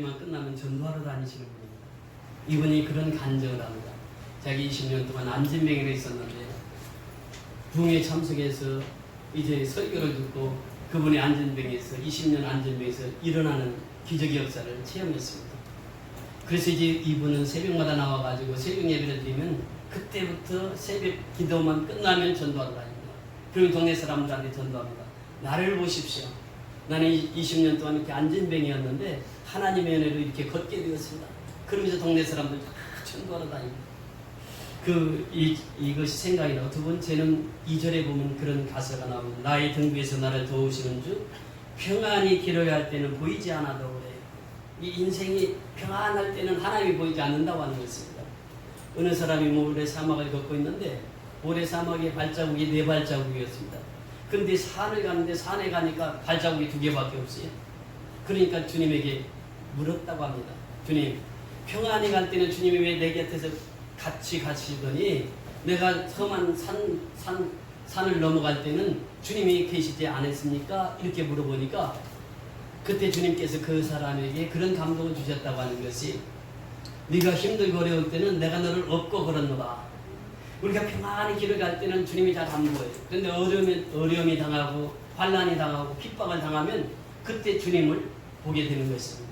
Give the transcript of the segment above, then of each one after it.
만 끝나면 전도하러 다니시는 분입니다. 이분이 그런 간증을 합니다. 자기 20년 동안 안진뱅이로 있었는데 부흥에 참석해서 이제 설교를 듣고 그분의 안진뱅이에서 20년 안진뱅이에서 일어나는 기적의 역사를 체험했습니다. 그래서 이제 이분은 새벽마다 나와가지고 새벽 예배를 드리면 그때부터 새벽 기도만 끝나면 전도하러 다닙니다. 그리고 동네 사람들한테 전도합니다. 나를 보십시오. 나는 20년 동안 이렇게 안진뱅이였는데 하나님의 은혜로 이렇게 걷게 되었습니다. 그러면서 동네 사람들 다 전도하러 다닙니다. 이것이 생각이 나고 두 번째는 2절에 보면 그런 가사가 나옵니다. 나의 등 위에서 나를 도우시는 주 평안히 길어야 할 때는 보이지 않아도 그래요. 이 인생이 평안할 때는 하나님이 보이지 않는다고 하는 것입니다. 어느 사람이 모래 사막을 걷고 있는데 모래 사막의 발자국이 4발자국이었습니다. 그런데 산을 가는데 산에 가니까 발자국이 2개밖에 없어요. 그러니까 주님에게 물었다고 합니다. 주님, 평안히 갈 때는 주님이 왜 내 곁에서 같이 가시더니 내가 험한 산을 넘어갈 때는 주님이 계시지 않았습니까? 이렇게 물어보니까 그때 주님께서 그 사람에게 그런 감동을 주셨다고 하는 것이 네가 힘들고 어려울 때는 내가 너를 업고 걸었노라. 우리가 평안히 길을 갈 때는 주님이 잘 안 보여요. 그런데 어려움이 당하고 환난이 당하고 핍박을 당하면 그때 주님을 보게 되는 것입니다.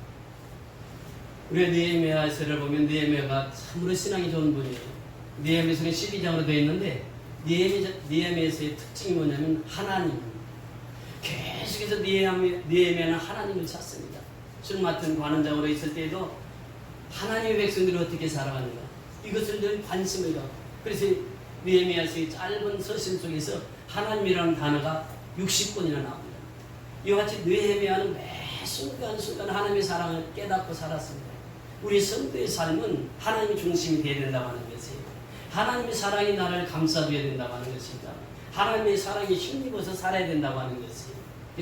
우리가 느헤미야서를 보면 느헤미야가 참으로 신앙이 좋은 분이에요. 느헤미야서는 12장으로 되어 있는데 느헤미야서의 특징이 뭐냐면 하나님. 계속해서 느헤미야는 하나님을 찾습니다. 술 맡은 관원장으로 있을 때에도 하나님의 백성들이 어떻게 살아가는가 이것을 늘 관심을 갖고 그래서 느헤미야서의 짧은 서신 속에서 하나님이라는 단어가 60번이나 나옵니다. 이와 같이 느헤미야는 매 순간순간 하나님의 사랑을 깨닫고 살았습니다. 우리 성도의 삶은 하나님의 중심이 되어야 된다고 하는 것이에요. 하나님의 사랑이 나를 감싸줘야 된다고 하는 것입니다. 하나님의 사랑에 힘입어서 살아야 된다고 하는 것이에요.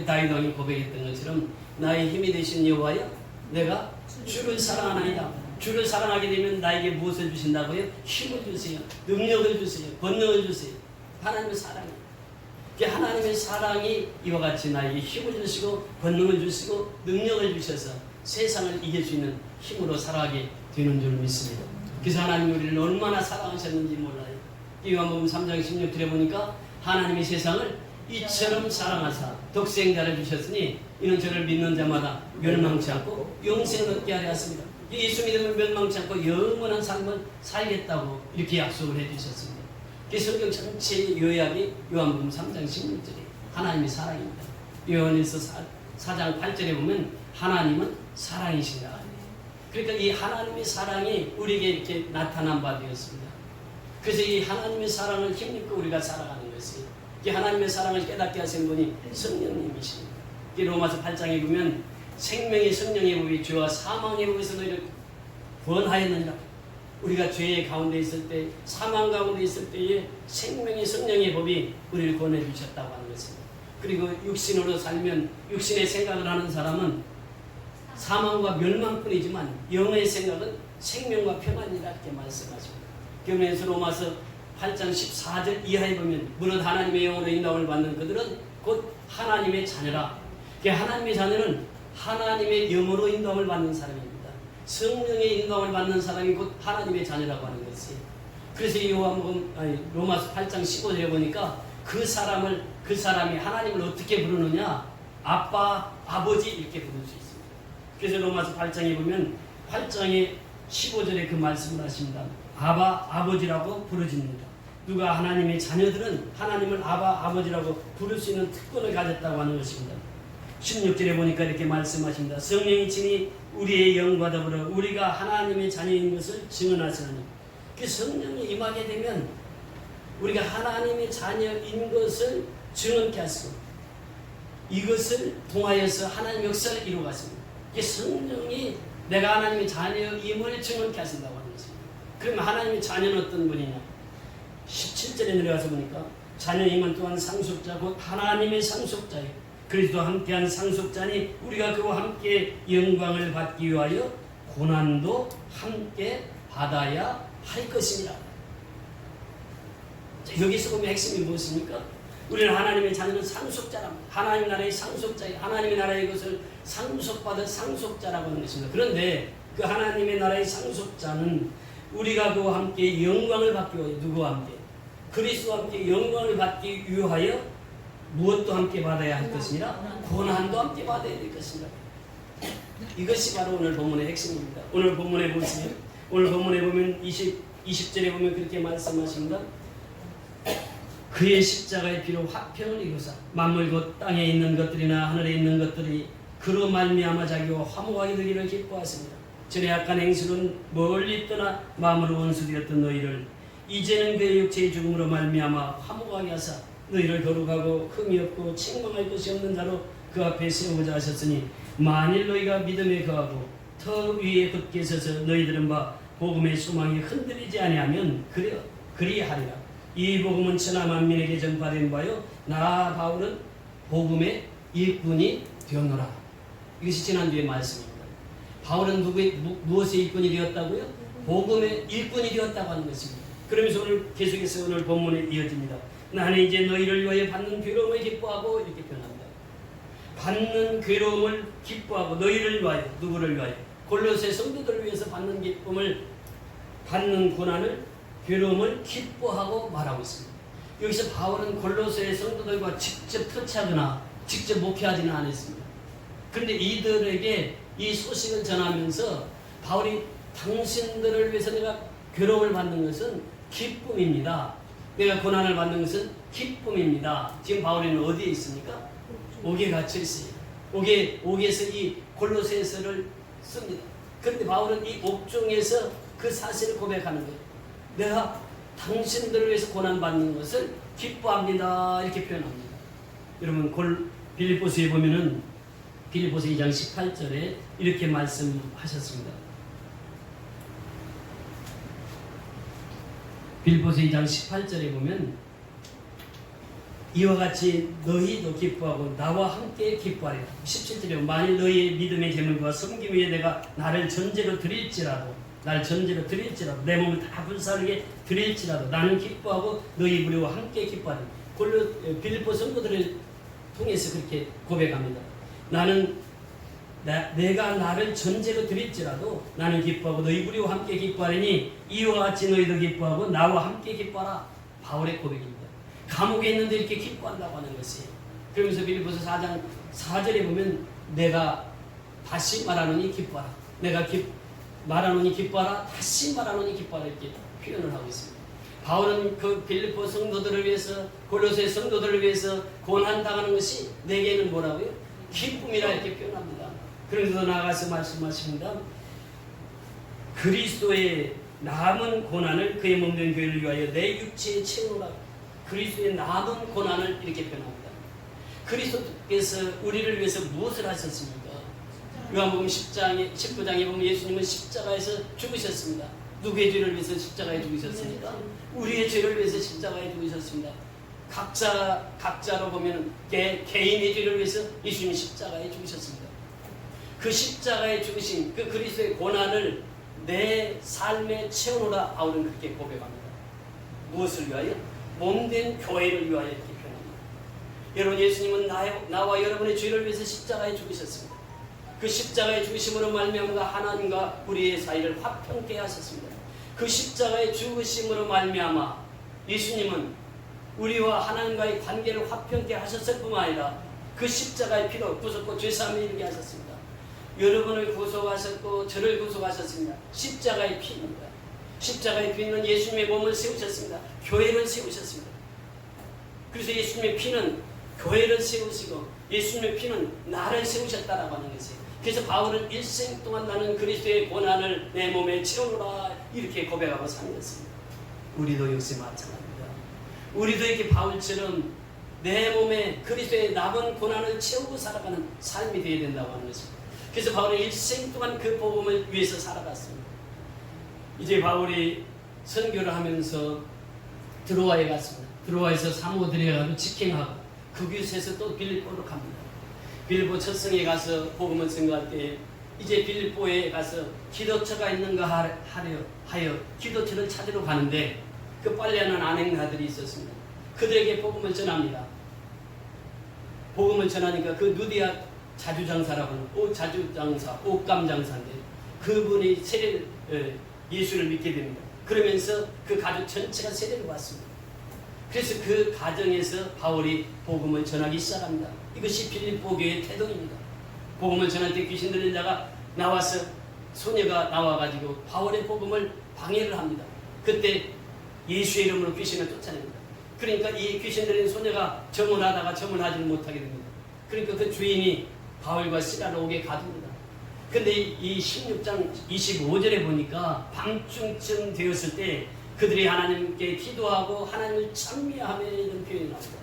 다윗 왕이 고백했던 것처럼 나의 힘이 되신 여호와여 내가 주를 사랑하나이다. 주를 사랑하게 되면 나에게 무엇을 주신다고요? 힘을 주세요. 능력을 주세요. 권능을 주세요. 하나님의 사랑이에요. 하나님의 사랑이 이와 같이 나에게 힘을 주시고 권능을 주시고 능력을 주셔서 세상을 이길 수 있는 힘으로 살아가게 되는 줄 믿습니다. 그래서 하나님이 우리를 얼마나 사랑하셨는지 몰라요. 요한복음 3장 16절에 보니까 하나님이 세상을 이처럼 사랑하사 독생자를 주셨으니 이는 저를 믿는 자마다 멸망치 않고 영생을 얻게 하려 하십니다. 예수 믿으면 멸망치 않고 영원한 삶을 살겠다고 이렇게 약속을 해주셨습니다. 성경 전체의 요약이 요한복음 3장 16절에 하나님의 사랑입니다. 요한일서 4장 8절에 보면 하나님은 사랑이시다. 그러니까 이 하나님의 사랑이 우리에게 이렇게 나타난 바 되었습니다. 그래서 이 하나님의 사랑을 힘입고 우리가 살아가는 것이 이 하나님의 사랑을 깨닫게 하신 분이 성령님이십니다. 로마서 8장에 보면 생명의 성령의 법이 죄와 사망의 법에서 너희를 구원하였느니라. 우리가 죄의 가운데 있을 때 사망 가운데 있을 때에 생명의 성령의 법이 우리를 구원해 주셨다고 하는 것입니다. 그리고 육신으로 살면 육신의 생각을 하는 사람은 사망과 멸망뿐이지만 영의 생각은 생명과 평안이라 이렇게 말씀하십니다. 그러면서 로마서 8장 14절 이하에 보면 무릇 하나님의 영으로 인도함을 받는 그들은 곧 하나님의 자녀라. 하나님의 자녀는 하나님의 영으로 인도함을 받는 사람입니다. 성령의 인도함을 받는 사람이 곧 하나님의 자녀라고 하는 것이. 그래서 이 로마서 8장 15절에 보니까 그 사람이 하나님을 어떻게 부르느냐? 아빠, 아버지 이렇게 부를 수 있습니다. 그래서 로마서 8장에 보면 8장의 15절에 그 말씀을 하십니다. 아바, 아버지라고 부르십니다. 누가 하나님의 자녀들은 하나님을 아바, 아버지라고 부를 수 있는 특권을 가졌다고 하는 것입니다. 16절에 보니까 이렇게 말씀하십니다. 성령이 친히 우리의 영과 더불어 우리가 하나님의 자녀인 것을 증언하시나니 그 성령이 임하게 되면 우리가 하나님의 자녀인 것을 증언케 하시고 이것을 통하여서 하나님의 역사를 이루어갔습니다. 성령이 내가 하나님의 자녀임을 증언케 하신다고 하는 것입니다. 그러면 하나님의 자녀는 어떤 분이냐? 17절에 내려가서 보니까 자녀임은 또한 상속자 곧 하나님의 상속자예요. 그리스도와 함께한 상속자니 우리가 그와 함께 영광을 받기 위하여 고난도 함께 받아야 할 것이니라. 여기서 보면 핵심이 무엇입니까? 우리는 하나님의 자녀는 상속자랍니다. 하나님 나라의 상속자예요. 하나님의 나라의 것을 상속받은 상속자라고 하는 것입니다. 그런데 그 하나님의 나라의 상속자는 우리가 그와 함께 영광을 받기 위하여 누구와 함께? 그리스도와 함께 영광을 받기 위하여 무엇도 함께 받아야 할 것이니라? 고난도 함께 받아야 될 것이니라. 이것이 바로 오늘 본문의 핵심입니다. 오늘 본문에 보시면 오늘 본문에 보면 20절에 보면 그렇게 말씀하십니다. 그의 십자가의 피로 화평을 이루사 만물 곧 땅에 있는 것들이나 하늘에 있는 것들이 그로 말미암아 자기와 화목하게 되기를 기뻐하십니다. 전에 악한 행실은 멀리 떠나 마음으로 원수되었던 너희를 이제는 그의 육체의 죽음으로 말미암아 화목하게 하사 너희를 거룩하고 흠이 없고 책망할 것이 없는 자로 그 앞에 세우고자 하셨으니 만일 너희가 믿음에 거하고 더 위에 굳게 서서 너희들은 바 복음의 소망이 흔들리지 아니하면 그리하리라. 이 복음은 천하 만민에게 전파된 바요 나 바울은 복음의 일꾼이 되었노라. 이것이 지난주의 말씀입니다. 바울은 무엇의 일꾼이 되었다고요? 복음의 일꾼이 되었다고 하는 것입니다. 그러면서 오늘 계속해서 오늘 본문에 이어집니다. 나는 이제 너희를 위하여 받는 괴로움을 기뻐하고 이렇게 표현합니다. 받는 괴로움을 기뻐하고 너희를 위하여 누구를 위하여? 골로새 성도들을 위해서 받는 기쁨을 받는 고난을 괴로움을 기뻐하고 말하고 있습니다. 여기서 바울은 골로새 성도들과 직접 터치하거나 직접 목회하지는 않았습니다. 그런데 이들에게 이 소식을 전하면서 바울이 당신들을 위해서 내가 괴로움을 받는 것은 기쁨입니다. 내가 고난을 받는 것은 기쁨입니다. 지금 바울이는 어디에 있습니까? 옥에 갇혀 있어요. 옥에서 이 골로새서를 씁니다. 그런데 바울은 이 옥중에서 그 사실을 고백하는 거예요. 내가 당신들을 위해서 고난받는 것을 기뻐합니다. 이렇게 표현합니다. 여러분 빌립보서에 보면은 빌립보서 2장 18절에 이렇게 말씀하셨습니다. 빌립보서 2장 18절에 보면 이와 같이 너희도 기뻐하고 나와 함께 기뻐하리라. 17절에 만일 너희의 믿음의 제물과 섬김 위에 내가 나를 전제로 드릴지라도 내 몸을 다 불사르게 드릴지라도 나는 기뻐하고 너희 무리와 함께 기뻐하리라. 빌립보 성도들을 통해서 그렇게 고백합니다. 내가 나를 전제로 드릴지라도 나는 기뻐하고 너희 무리와 함께 기뻐하리니 이와 같이 너희도 기뻐하고 나와 함께 기뻐하라. 바울의 고백입니다. 감옥에 있는데 이렇게 기뻐한다고 하는 것이에요. 그러면서 빌립보서 4장 4절에 보면 내가 다시 말하노니 기뻐하라. 내가 말하노니 기뻐하라. 다시 말하노니 기뻐하라. 이렇게 표현을 하고 있습니다. 바울은 그 빌립보 성도들을 위해서 골로새 성도들을 위해서 고난당하는 것이 내게는 뭐라고요? 기쁨이라 이렇게 표현합니다. 그러면서 나아가서 말씀하십니다. 그리스도의 남은 고난을 그의 몸된 교회를 위하여 내 육체에 채우라. 그리스도의 남은 고난을 이렇게 표현합니다. 그리스도께서 우리를 위해서 무엇을 하셨습니까? 요한복음 19장에 보면 예수님은 십자가에서 죽으셨습니다. 누구의 죄를 위해서 십자가에 죽으셨습니까? 우리의 죄를 위해서 십자가에 죽으셨습니다. 각자로 보면 개인의 죄를 위해서 예수님이 십자가에 죽으셨습니다. 그 십자가에 죽으신 그 그리스도의 고난을 내 삶에 채우노라. 바울은 그렇게 고백합니다. 무엇을 위하여? 몸된 교회를 위하여 이렇게 표현합니다. 여러분, 예수님은 나와 여러분의 죄를 위해서 십자가에 죽으셨습니다. 그 십자가의 죽으심으로 말미암아 하나님과 우리의 사이를 화평케 하셨습니다. 그 십자가의 죽으심으로 말미암아 예수님은 우리와 하나님과의 관계를 화평케 하셨을 뿐만 아니라 그 십자가의 피로 구속고 죄사함을 이루게 하셨습니다. 여러분을 구속하셨고 저를 구속하셨습니다. 십자가의 피입니다. 십자가의 피는 예수님의 몸을 세우셨습니다. 교회를 세우셨습니다. 그래서 예수님의 피는 교회를 세우시고 예수님의 피는 나를 세우셨다라고 하는 것이에요. 그래서 바울은 일생 동안 나는 그리스도의 고난을 내 몸에 채우노라 이렇게 고백하고 사는 것입니다. 우리도 역시 마찬가지입니다. 우리도 이렇게 바울처럼 내 몸에 그리스도의 남은 고난을 채우고 살아가는 삶이 되어야 된다고 하는 것입니다. 그래서 바울은 일생 동안 그 복음을 위해서 살아갔습니다. 이제 바울이 선교를 하면서 드로아에 갔습니다. 드로아에서 사모들에 가서 직행하고 그 교회에서 또 빌립보로 갑니다. 빌립보 첫성에 가서 복음을 증거할 때 이제 빌립보에 가서 기도처가 있는가 하여 기도처를 찾으러 가는데 그 빨래하는 아내가들이 있었습니다. 그들에게 복음을 전합니다. 복음을 전하니까 그 누디아 자주장사라고 하는 자주장사, 옷감장사인데 그분이 예수를 믿게 됩니다. 그러면서 그 가족 전체가 세례를 받습니다. 그래서 그 가정에서 바울이 복음을 전하기 시작합니다. 이것이 빌립보 교회의 태동입니다. 복음을 전할 때 귀신 들린 자가 나와서 소녀가 나와가지고 바울의 복음을 방해를 합니다. 그때 예수의 이름으로 귀신을 쫓아냅니다. 그러니까 이 귀신 들린 소녀가 점을하다가 점을하지를 못하게 됩니다. 그러니까 그 주인이 바울과 시라를 오게 가둡니다. 근데 이 16장 25절에 보니까 밤중쯤 되었을 때 그들이 하나님께 기도하고 하나님을 찬미하며 이런 표현이 나옵니다.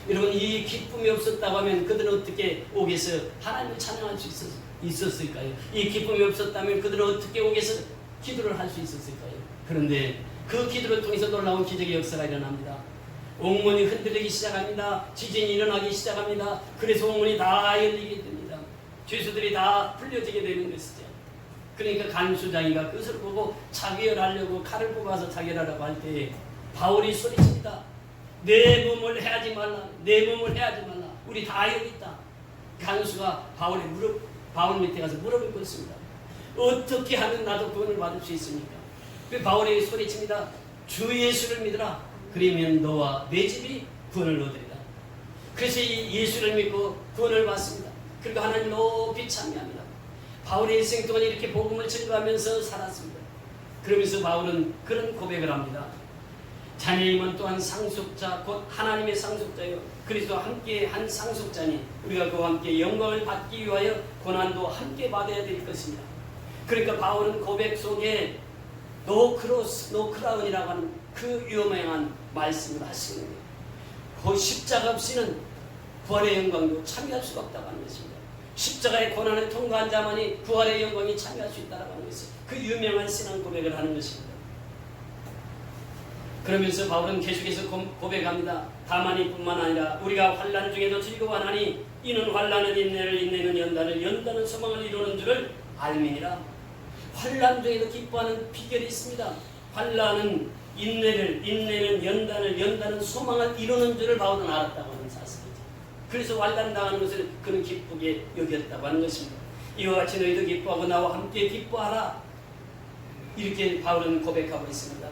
여러분, 이 기쁨이 없었다고 하면 그들은 어떻게 옥에서 하나님을 찬양할 수 있었을까요? 이 기쁨이 없었다면 그들은 어떻게 옥에서 기도를 할 수 있었을까요? 그런데 그 기도를 통해서 놀라운 기적의 역사가 일어납니다. 옥문이 흔들리기 시작합니다. 지진이 일어나기 시작합니다. 그래서 옥문이 다 열리게 됩니다. 죄수들이 다 풀려지게 되는 것이죠. 그러니까 간수장이가 그것을 보고 자결하려고 칼을 뽑아서 자결하라고 할 때 바울이 소리칩니다. 내 몸을 해하지 말라. 내 몸을 해하지 말라. 우리 다 여기 있다. 간수가 바울 밑에 가서 무릎을 꿇습니다. 어떻게 하면 나도 구원을 받을 수 있습니까? 그 바울이 소리칩니다. 주 예수를 믿으라. 그러면 너와 내 집이 구원을 얻으리라. 그래서 이 예수를 믿고 구원을 받습니다. 그리고 하나님 높이 찬미합니다. 바울의 일생 동안 이렇게 복음을 전가하면서 살았습니다. 그러면서 바울은 그런 고백을 합니다. 자녀님은 또한 상속자 곧 하나님의 상속자요 그리스도와 함께 한 상속자니 우리가 그와 함께 영광을 받기 위하여 고난도 함께 받아야 될 것입니다. 그러니까 바울은 고백 속에 노 크로스 노 크라운이라고 하는 그 유명한 말씀을 하시는 거예요. 그 십자가 없이는 부활의 영광도 참여할 수가 없다고 하는 것입니다. 십자가의 고난을 통과한 자만이 부활의 영광이 참여할 수 있다고 하는 것이 그 유명한 신앙 고백을 하는 것입니다. 그러면서 바울은 계속해서 고백합니다. 다만 이뿐만 아니라 우리가 환난 중에도 즐거워하나니 이는 환난은 인내를 인내는 연단을 연단은 소망을 이루는 줄을 알미니라. 환난 중에도 기뻐하는 비결이 있습니다. 환난은 인내를 인내는 연단을 연단은 소망을 이루는 줄을 바울은 알았다고 하는 사실이죠. 그래서 환난 당하는 것을 그는 기쁘게 여겼다고 하는 것입니다. 이와 같이 너희도 기뻐하고 나와 함께 기뻐하라. 이렇게 바울은 고백하고 있습니다.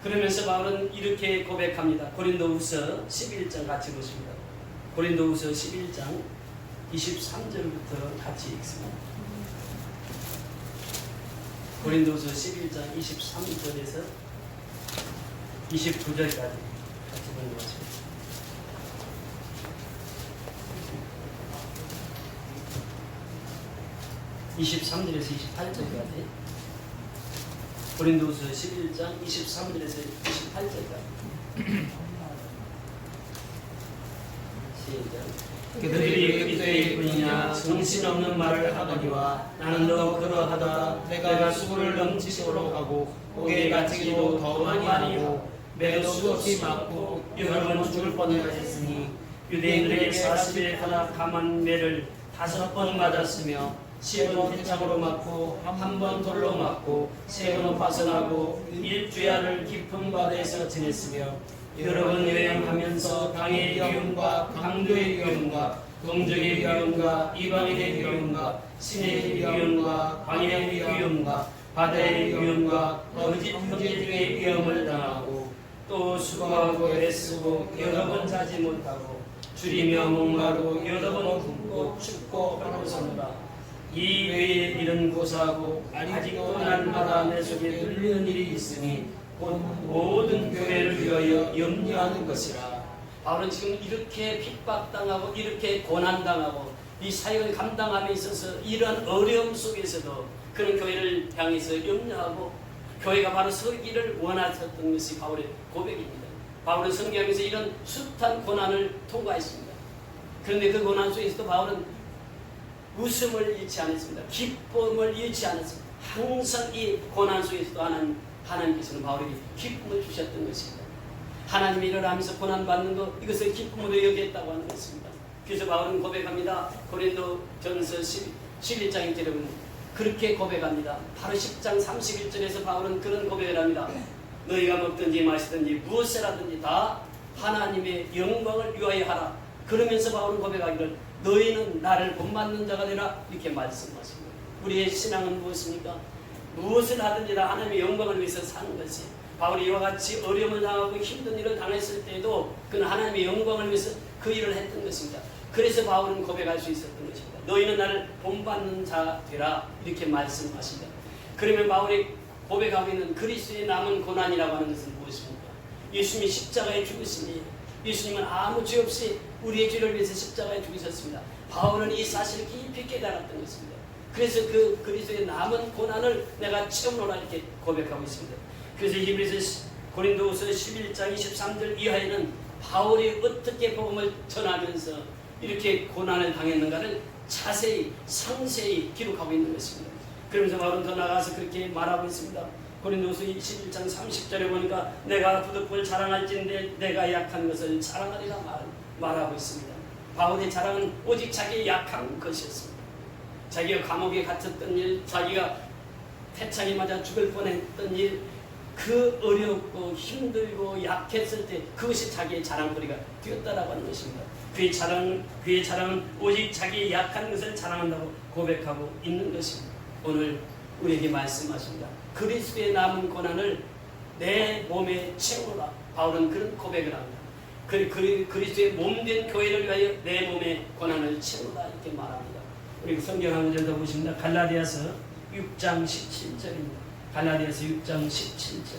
그러면서 바울은 이렇게 고백합니다. 고린도후서 11장 같이 보십니다. 고린도후서 11장 23절부터 같이 읽습니다. 고린도후서 11장 23절에서 29절까지 같이 보는 것입니다. (23절에서 28절까지) 고린도후서 11장 23절에서 28절까지 시작. 그들이 그리스도의 뿐이냐 정신없는 말을 하거니와 나는 더 그러하다. 내가 수고를 넘치도록 하고 옥에 갇히기도 더 많이 하고 매도 수없이 맞고 여러 번 죽을 뻔하였으니 유대인들에게 40일 하나 감한 매를 5번 맞았으며 10번 태창으로 맞고 한 번 돌로 맞고 3번 파선하고 1주야를 깊은 바다에서 지냈으며 여러 번 여행하면서 강의 위험과 강도의 위험과 동족의 위험과 이방인의 위험과 신의 위험과 광야의 위험과 바다의 위험과 거짓 형제 중의 위험을 당하고 또 수고하고 애쓰고 여러 번 자지 못하고 줄이며 목마르고 여러 번 굶고 춥고 헐벗었노라. 이 외에 일은 고사하고 아직도 날마다 내 속에 눌리는 일이 있으니 곧 모든 교회를 위하여 염려하는 것이라. 바울은 지금 이렇게 핍박당하고 이렇게 고난당하고 이 사역을 감당함에 있어서 이런 어려움 속에서도 그는 교회를 향해서 염려하고 교회가 바로 서기를 원하셨던 것이 바울의 고백입니다. 바울은 성경에서 이런 숱한 고난을 통과했습니다. 그런데 그 고난 속에서도 바울은 웃음을 잃지 않았습니다. 기쁨을 잃지 않았습니다. 항상 이 고난 속에서도 하나님께서는 바울에게 기쁨을 주셨던 것입니다. 하나님이 일어나면서 고난받는 것, 이것을 기쁨으로 여겼다고 하는 것입니다. 그래서 바울은 고백합니다. 고린도전서 11장 1절에 그렇게 고백합니다. 바로 10장 31절에서 바울은 그런 고백을 합니다. 너희가 먹든지 마시든지 무엇이라든지 다 하나님의 영광을 위하여 하라. 그러면서 바울은 고백하기를 너희는 나를 본받는 자가 되라 이렇게 말씀하십니다. 우리의 신앙은 무엇입니까? 무엇을 하든지 다 하나님의 영광을 위해서 사는 것이 바울이 이와 같이 어려움을 당하고 힘든 일을 당했을 때에도 그는 하나님의 영광을 위해서 그 일을 했던 것입니다. 그래서 바울은 고백할 수 있었던 것입니다. 너희는 나를 본받는 자 되라 이렇게 말씀하십니다. 그러면 바울이 고백하고 있는 그리스도의 남은 고난이라고 하는 것은 무엇입니까? 예수님이 십자가에 죽으시니 예수님은 아무 죄 없이 우리의 죄를 위해서 십자가에 죽으셨습니다. 바울은 이 사실을 깊이 깨달았던 것입니다. 그래서 그 그리스도의 남은 고난을 내가 체험하라 이렇게 고백하고 있습니다. 그래서 히브리서 고린도후서 11장 23절 이하에는 바울이 어떻게 복음을 전하면서 이렇게 고난을 당했는가를 자세히 상세히 기록하고 있는 것입니다. 그러면서 바울은 더 나아가서 그렇게 말하고 있습니다. 고린도후서 21장 30절에 보니까 내가 부득불 자랑할진대 내가 약한 것을 자랑하리라 말하고 있습니다. 바울의 자랑은 오직 자기의 약한 것이었습니다. 자기가 감옥에 갇혔던 일, 자기가 태창에 맞아 죽을 뻔했던 일, 그 어렵고 힘들고 약했을 때 그것이 자기의 자랑거리가 되었다라고 하는 것입니다. 그의 자랑은 오직 자기의 약한 것을 자랑한다고 고백하고 있는 것입니다. 오늘 우리에게 말씀하십니다. 그리스도의 남은 고난을 내 몸에 채우라. 바울은 그런 고백을 합니다. 그리스도의 몸된 교회를 위하여 내 몸에 고난을 채우라 이렇게 말합니다. 우리 성경 한 구절 더 보십니다. 갈라디아서 6장 17절입니다. 갈라디아서 6장 17절.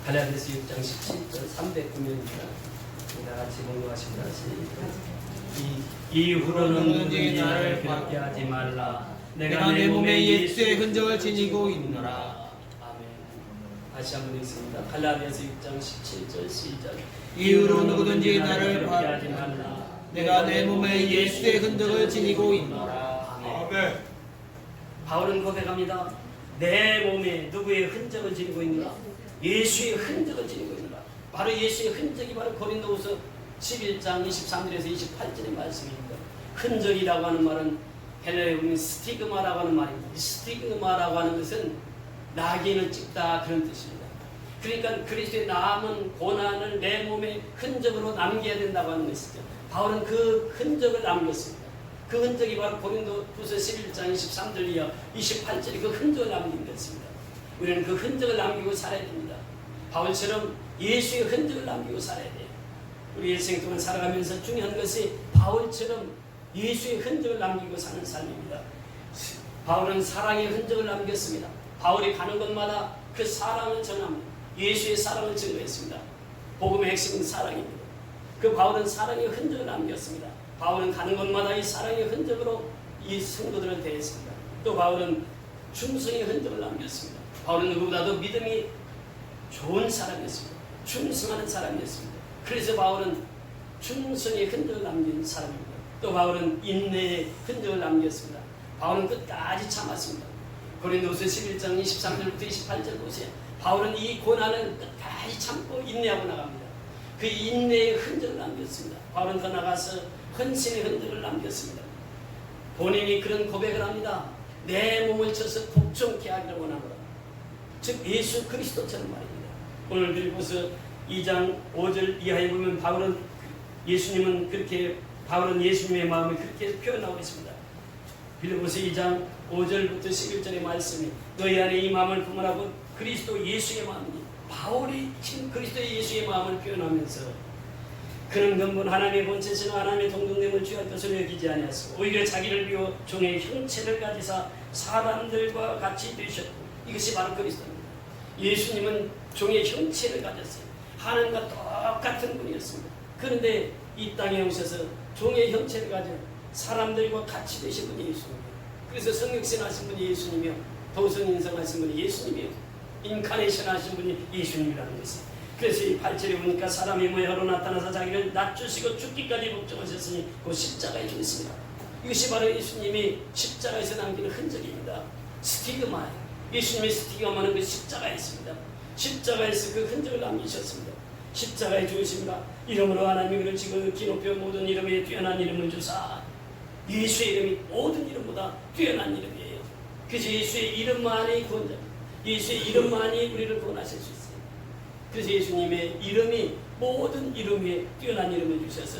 갈라디아서 6장 17절 309면입니다. 다 같이 공부하십니다. 이후로는 누구든지 나를 괴롭게 하지 말라. 내가 내 몸에 예수의 흔적을 지니고 있노라. 아멘. 다시 한번 읽습니다. 갈라디아서 6장 17절 시작. 이후로 누구든지 나를 괴롭게 하지 말라. 내가 내 몸에 예수의 흔적을 지니고 있노라. 아멘. 바울은 고백합니다. 내 몸에 누구의 흔적을 지니고 있노라? 예수의 흔적을 지니고 있노라. 바로 예수의 흔적이 바로 고린도후서 11장 23절에서 28절의 말씀입니다. 흔적이라고 하는 말은 헬라어에 보면 스티그마라고 하는 말입니다. 이 스티그마라고 하는 것은 낙인을 찍다 그런 뜻입니다. 그러니까 그리스도의 남은 고난을 내 몸에 흔적으로 남겨야 된다고 하는 것이죠. 바울은 그 흔적을 남겼습니다. 그 흔적이 바로 고린도후서 11장 23절 이하 28절이 그 흔적을 남긴 것입니다. 우리는 그 흔적을 남기고 살아야 됩니다. 바울처럼 예수의 흔적을 남기고 살아야 돼요. 우리 일생 동안 살아가면서 중요한 것이 바울처럼 예수의 흔적을 남기고 사는 삶입니다. 바울은 사랑의 흔적을 남겼습니다. 바울이 가는 곳마다 그 사랑을 전합니다. 예수의 사랑을 증거했습니다. 복음의 핵심은 사랑입니다. 그 바울은 사랑의 흔적을 남겼습니다. 바울은 가는 곳마다 이 사랑의 흔적으로 이 성도들을 대했습니다. 또 바울은 충성의 흔적을 남겼습니다. 바울은 누구보다도 믿음이 좋은 사람이었습니다. 충성하는 사람이었습니다. 그래서 바울은 충성의 흔적을 남긴 사람입니다. 또 바울은 인내의 흔적을 남겼습니다. 바울은 끝까지 참았습니다. 고린도후서 11장 23절부터 28절 보세요. 바울은 이 고난을 끝까지 참고 인내하고 나갑니다. 그 인내의 흔적을 남겼습니다. 바울은 더 나가서 헌신의 흔적을 남겼습니다. 본인이 그런 고백을 합니다. 내 몸을 쳐서 복종케 하기를 원하노라. 즉 예수 그리스도처럼 말입니다. 오늘 빌립보서 2장 5절 이하에 보면 바울은 예수님의 마음을 그렇게 표현하고 있습니다. 빌립보서 2장 5절부터 11절의 말씀이 너희 안에 이 마음을 품으라고 그리스도 예수의 마음이니 바울이 지금 그리스도 예수의 마음을 표현하면서 그는 근본 하나님의 본체시나 하나님의 동정됨을 취할 것으로 여기지 아니하시고 오히려 자기를 비워 종의 형체를 가지사 사람들과 같이 되셨고 이것이 바로 그리스도입니다. 예수님은 종의 형체를 가졌어요. 하나님과 똑같은 분이었습니다. 그런데 이 땅에 오셔서 종의 형체를 가진 사람들과 같이 되신 분이 예수님이에요. 그래서 성육신 하신 분이 예수님이요, 도성인성 하신 분이 예수님이요, 인카네이션 하신 분이 예수님이라는 것이에요. 그래서 이 8절에 보니까 사람이 모양으로 나타나서 자기를 낮추시고 죽기까지 복종하셨으니 그 십자가에 죽으십니다. 이것이 바로 예수님이 십자가에서 남기는 흔적입니다. 스티그마예요. 예수님의 스티그마는 그 십자가에 있습니다. 십자가에서 그 흔적을 남기셨습니다. 십자가에 죽으십니다. 이름으로 하나님의 그를 지금 기높여 모든 이름에 뛰어난 이름을 주사 예수의 이름이 모든 이름보다 뛰어난 이름이에요. 그래서 예수의 이름만이 구원자, 예수의 이름만이 우리를 구원하실 수 있어요. 그래서 예수님의 이름이 모든 이름 위에 뛰어난 이름을 주셔서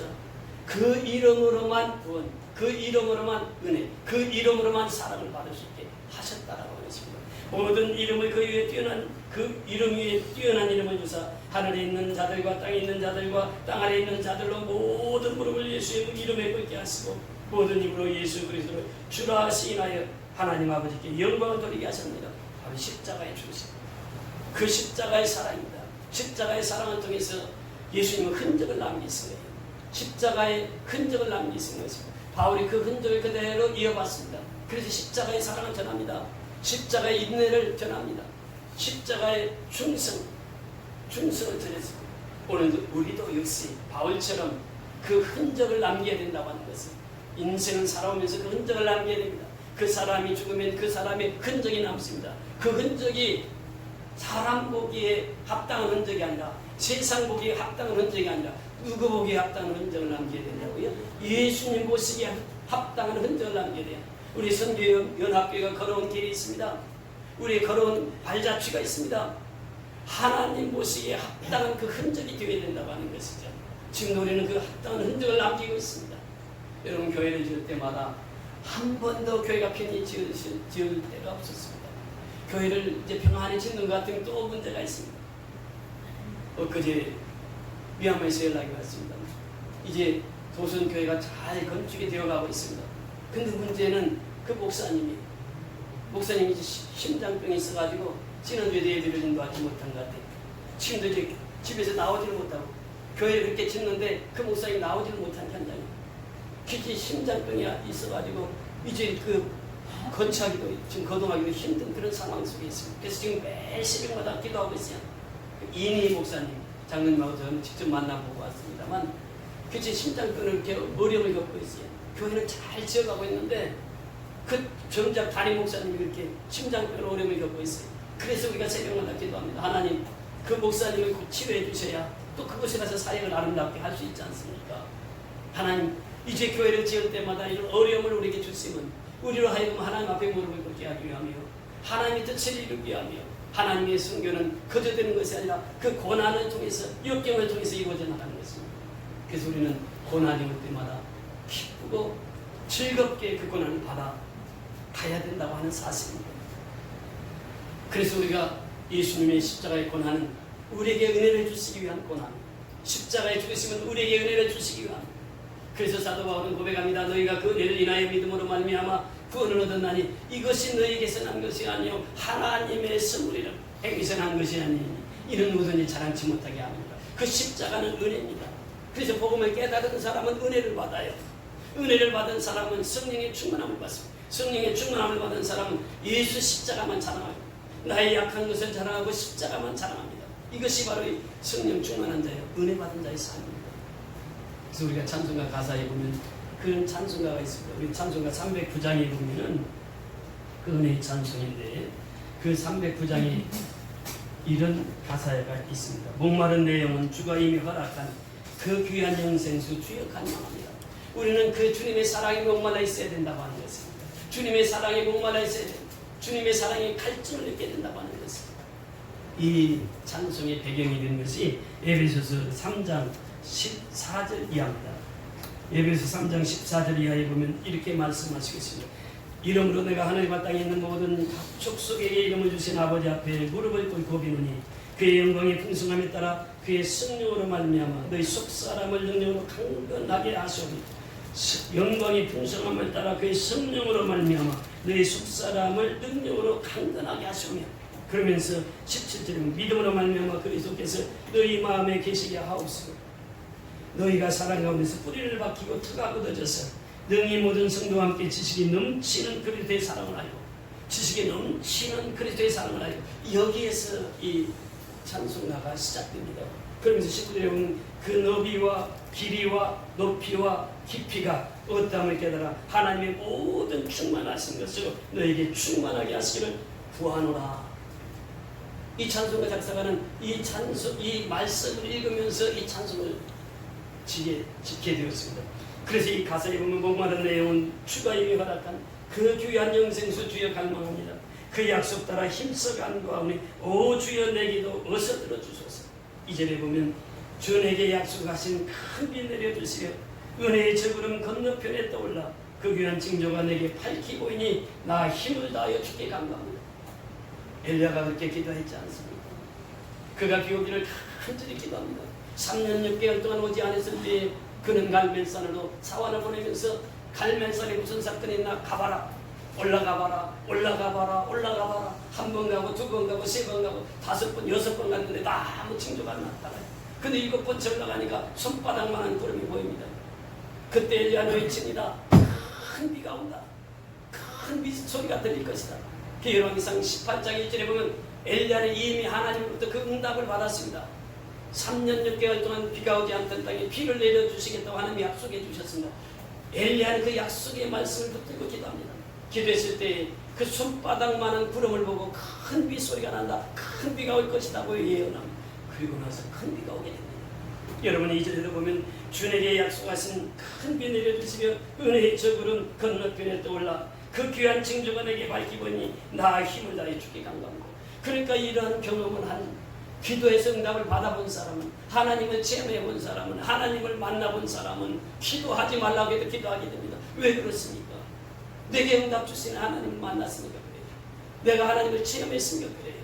그 이름으로만 구원, 그 이름으로만 은혜, 그 이름으로만 사랑을 받을 수 있게 하셨다라고 하십니다. 모든 이름을 그 위에 뛰어난 그 이름 위에 뛰어난 이름을 주사 하늘에 있는 자들과 땅에 있는 자들과 땅 아래에 있는 자들로 모든 무릎을 예수의 이름에 꿇게 하시고 모든 입으로 예수 그리스도를 주라 시인하여 하나님 아버지께 영광을 돌리게 하셨습니다. 바로 십자가의 죽으심, 그 십자가의 사랑입니다. 십자가의 사랑을 통해서 예수님은 흔적을 남기신 거예요. 십자가의 흔적을 남기신 것입니다. 바울이 그 흔적을 그대로 이어봤습니다. 그래서 십자가의 사랑을 전합니다. 십자가의 인내를 전합니다. 십자가의 충성을 전했습니다. 오늘도 우리도 역시 바울처럼 그 흔적을 남겨야 된다고 하는 것을, 인생은 살아오면서 그 흔적을 남겨야 됩니다. 그 사람이 죽으면 그 사람의 흔적이 남습니다. 그 흔적이 사람 보기에 합당한 흔적이 아니라, 세상 보기에 합당한 흔적이 아니라 누구 보기에 합당한 흔적을 남겨야 된다고요? 예수님 보시기에 합당한 흔적을 남겨야 돼요. 우리 선교연합교회가 걸어온 길이 있습니다. 우리 걸어온 발자취가 있습니다. 하나님 보시기에 합당한 그 흔적이 되어야 된다고 하는 것이죠. 지금 우리는 그 합당한 흔적을 남기고 있습니다. 여러분, 교회를 지을 때마다 한 번도 교회가 편히 지을 때가 없었습니다. 교회를 이제 평안히 짓는 것 같으면 또 문제가 있습니다. 엊그제 미얀마에서 연락이 왔습니다. 이제 도선교회가 잘 건축이 되어가고 있습니다. 근데 문제는 그 목사님이 이제 심장병이 있어가지고 지난주에 예배를 인도하지 못한 것 같아요. 지금도 이제 집에서 나오지를 못하고 교회를 그렇게 짓는데 그 목사님이 나오지를 못한 현장이에요. 특히 심장병이 있어가지고 이제 그 건축하기도 지금 거동하기도 힘든 그런 상황 속에 있습니다. 그래서 지금 매일 새벽마다 기도하고 있어요. 이니 목사님, 장로님하고 저는 직접 만나보고 왔습니다만 그치 심장병을 이렇게 어려움을 겪고 있어요. 교회는 잘 지어가고 있는데 그 정작 담임 목사님이 그렇게 심장병으로 어려움을 겪고 있어요. 그래서 우리가 새벽마다 기도합니다. 하나님, 그 목사님을 곧 치료해 주셔야 또 그곳에 가서 사역을 아름답게 할 수 있지 않습니까? 하나님, 이제 교회를 지을 때마다 이런 어려움을 우리에게 주시면 우리로 하여금 하나님 앞에 무릎을 꿇게 하기 위하며 하나님의 뜻을 이루기 위하며 하나님의 선교는 거저되는 것이 아니라 그 고난을 통해서, 역경을 통해서 이루어져 나가는 것입니다. 그래서 우리는 고난이 올 때마다 기쁘고 즐겁게 그 고난을 받아 가야 된다고 하는 사실입니다. 그래서 우리가 예수님의 십자가의 고난은 우리에게 은혜를 주시기 위한 고난, 십자가에 죽으시면 우리에게 은혜를 주시기 위한. 그래서 사도 바울은 고백합니다. 너희가 그 은혜를 인하여 믿음으로 말미암아 구원을 얻었나니 이것이 너희에게서 난 것이 아니요 하나님의 선물이라. 행위에서 난 것이 아니니 이는 누구든지 자랑치 못하게 합니다. 그 십자가는 은혜입니다. 그래서 복음을 깨달은 사람은 은혜를 받아요. 은혜를 받은 사람은 성령의 충만함을 받습니다. 성령의 충만함을 받은 사람은 예수 십자가만 자랑하고 나의 약한 것을 자랑하고 십자가만 자랑합니다. 이것이 바로 성령 충만한 자예요. 은혜 받은 자의 삶입니다. 그래서 우리가 찬송가 가사에 보면 그런 찬송가가 있습니다. 우리 찬송가 309장에 보면은 그 은혜의 찬송인데 그 309장에 이런 가사가 있습니다. 목마른 내 영혼 주가 이미 허락한 그 귀한 영생수 주여 간망합니다. 우리는 그 주님의 사랑에 목말라 있어야 된다고 하는 것입니다. 주님의 사랑에 목말라 있어야 됩니다. 주님의 사랑에 갈증을 느껴야 된다고 하는 것입니다. 이 찬송의 배경이 된 것이 에베소서 3장 14절 이하입니다. 에베소서 3장 14절 이하에 보면 이렇게 말씀하시고 있습니다. 이름으로 내가 하늘과 땅에 있는 모든 족속에게 이름을 주신 아버지 앞에 무릎을 꿇고 비노니 그의 영광의 풍성함에 따라 그의 성령으로 말미암아 너희 속사람을 능력으로 강건하게 하시오니 영광의 풍성함을 따라 그의 성령으로 말미암아 너희 속사람을 능력으로 강건하게 하시오며 그러면서 17절은 믿음으로 말미암아 그리스도께서 너희 마음에 계시게 하옵소서. 너희가 사랑 가운데서 뿌리를 박히고 터가 굳어져서 능히 모든 성도와 함께 지식이 넘치는 그리스도의 사랑을 알고 지식이 넘치는 그리스도의 사랑을 알고 여기에서 이 찬송가가 시작됩니다. 그러면서 19절에 보면 그 너비와 길이와 높이와 깊이가 어떠함을 깨달아 하나님의 모든 충만하신 것으로 너에게 충만하게 하시기를 구하노라. 이 찬송가 작사가는 이 말씀을 읽으면서 이 찬송을 짓게 되었습니다. 그래서 이 가사에 보면 목마른 내용은 주가 이미 허락한 그 귀한 영생수 주여 갈망합니다. 그 약속 따라 힘써 간구하오니 오 주여 내 기도 어서 들어주소서. 이 절에 보면 주 내게 약속하신 큰 비 내려주시려 은혜의 저구름 건너편에 떠올라 그 귀한 징조가 내게 밝히고 있니 나 힘을 다하여 주께 간구합니다. 엘리야가 그렇게 기도했지 않습니까? 그가 비 오기를 간절히 기도합니다. 3년 6개월 동안 오지 않았을 때에 그는 갈멜산으로 사환을 보내면서 갈멜산에 무슨 사건이 있나 가봐라, 올라가봐라, 올라가봐라, 올라가봐라. 한 번 가고 두 번 가고 세 번 가고 5번 6번 갔는데 아무 징조가 안 나타나요. 근데 7번째 올라가니까 손바닥만한 구름이 보입니다. 그때 엘리야는 외칩니다. 큰 비가 온다. 큰 비 소리가 들릴 것이다. 열왕기상 18장 1절에 보면 엘리야는 이미 하나님으로부터 그 응답을 받았습니다. 3년 6개월 동안 비가 오지 않던 땅에 비를 내려주시겠다고 하나님이 약속해 주셨습니다. 엘리야는 그 약속의 말씀을 붙들고 기도합니다. 기도했을 때 그 손바닥만한 구름을 보고 큰 비 소리가 난다. 큰 비가 올 것이라고 예언합니다. 그리고 나서 큰 비가 오게 됩니다. 여러분이 이 절에도 보면 주에게 약속하신 큰 비 내려주시며 은혜의 저 구름 건너편에 떠올라 그 귀한 징조가 내게 밝히고 있니 나 힘을 다해 주께 간구하고. 그러니까 이러한 경험을 한 기도에서 응답을 받아본 사람은, 하나님을 체험해본 사람은, 하나님을 만나본 사람은 기도하지 말라고 해도 기도하게 됩니다. 왜 그렇습니까? 내게 응답 주시는 하나님을 만났으니까 그래요. 내가 하나님을 체험했으니까 그래요.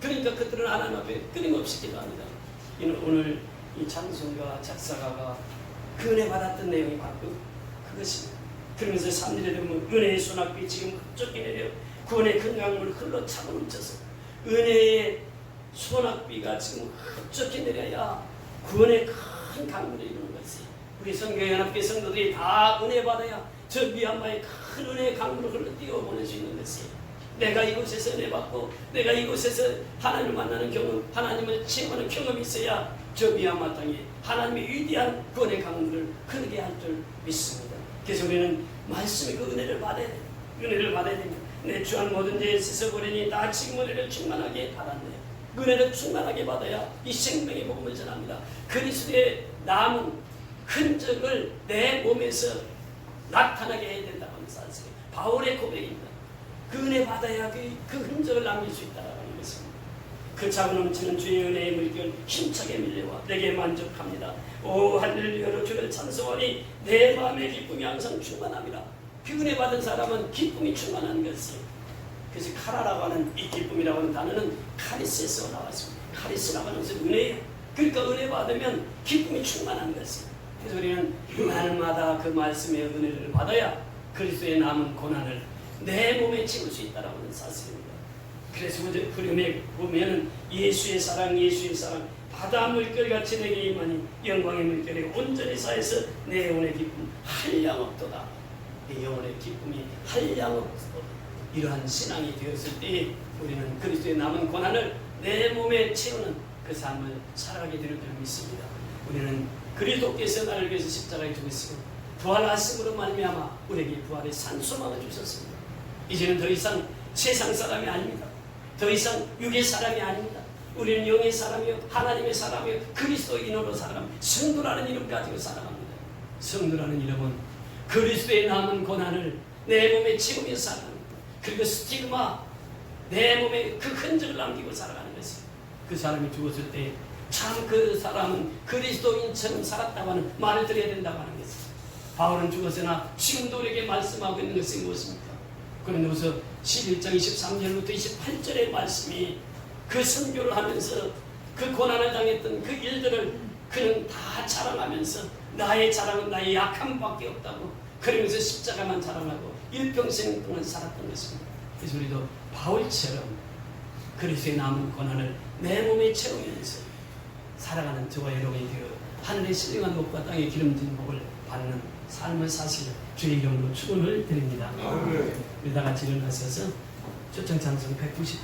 그러니까 그들은 하나님 앞에 끊임없이 기도합니다. 오늘 이 찬송가 작사가가 그 은혜 받았던 내용이 바로 그것입니다. 그러면서 3절에 보면 은혜의 소낙비 지금 흡족히 내려 구원의 큰 강물을 흘러 차고 넘쳐서 은혜의 소낙비가 지금 흡족히 내려야 구원의 큰 강물을 이루는 것이, 우리 성교연합회 성도들이 다 은혜 받아야 저 미얀마의 큰 은혜의 강물을 흘러 뛰어보낼 수 있는 것이, 내가 이곳에서 은혜 받고 내가 이곳에서 하나님을 만나는 경험, 하나님을 체험하는 경험이 있어야 저 미얀마 땅에 하나님의 위대한 구원의 강물을 흐르게 할 줄 믿습니다. 그래서 우리는 말씀의 그 은혜를 받아야 됩니다. 은혜를 받아야 됩니다. 내 주한 모든 죄에 씻어버리니 나 지금 은혜를 충만하게 받았네. 은혜를 충만하게 받아야 이 생명의 복음을 전합니다. 그리스도의 남은 흔적을 내 몸에서 나타나게 해야 된다고 하는 사실이 바울의 고백입니다. 그 은혜 받아야 그 흔적을 남길 수 있다는 것입니다. 그 차고 넘치는 주의 은혜의 물결 힘차게 밀려와 내게 만족합니다. 오 할렐루야로 주를 찬송하니 내 마음의 기쁨이 항상 충만합니다. 그 은혜 받은 사람은 기쁨이 충만한 것이에요. 그래서 카라라고 하는 이 기쁨이라고 하는 단어는 카리스에서 나왔습니다. 카리스라고 하는 것은 은혜예요. 그러니까 은혜 받으면 기쁨이 충만한 것이에요. 그래서 우리는 날마다 그 말씀의 은혜를 받아야 그리스도의 남은 고난을 내 몸에 채울 수 있다는 사실입니다. 그래서 그림에 보면 예수의 사랑, 예수의 사랑, 바다 물결같이 내게 임하니 영광의 물결에 온전히 쌓여서 내 영혼의 기쁨 한량없도다. 내 영혼의 기쁨이 한량없도다. 이러한 신앙이 되었을 때 우리는 그리스도의 남은 고난을 내 몸에 채우는 그 삶을 살아가게 되는 줄 믿습니다. 우리는 그리스도께서 나를 위해서 십자가에 죽으시고 부활하심으로 말미암아 우리에게 부활의 산소망을 주셨습니다. 이제는 더 이상 세상 사람이 아닙니다. 더 이상 육의 사람이 아닙니다. 우리는 영의 사람이요 하나님의 사람이요 그리스도인으로 살아갑니다. 성도라는 이름 가지고 살아갑니다. 성도라는 이름은 그리스도의 남은 고난을 내 몸에 채우며 살아갑니다. 그리고 스티그마, 내 몸에 그 흔적을 남기고 살아가는 것입니다. 그 사람이 죽었을 때 참 그 사람은 그리스도인처럼 살았다고 하는 말을 드려야 된다고 하는 것입니다. 바울은 죽었으나 지금도 우리에게 말씀하고 있는 것이 무엇입니까? 고린도후서 11장 23절부터 28절의 말씀이 그 선교를 하면서 그 고난을 당했던 그 일들을 그는 다 자랑하면서 나의 자랑은 나의 약함밖에 없다고 그러면서 십자가만 자랑하고 일평생 동안 살았던 것입니다. 그래서 우리도 바울처럼 그리스도의 남은 고난을 내 몸에 채우면서 살아가는 저와 여러분이 되어 하늘의 신령한 목과 땅의 기름진 복을 받는 삶을 사실 주의 이름으로 축원을 드립니다. 우리 다 같이 일어나셔서 초청 찬송 190절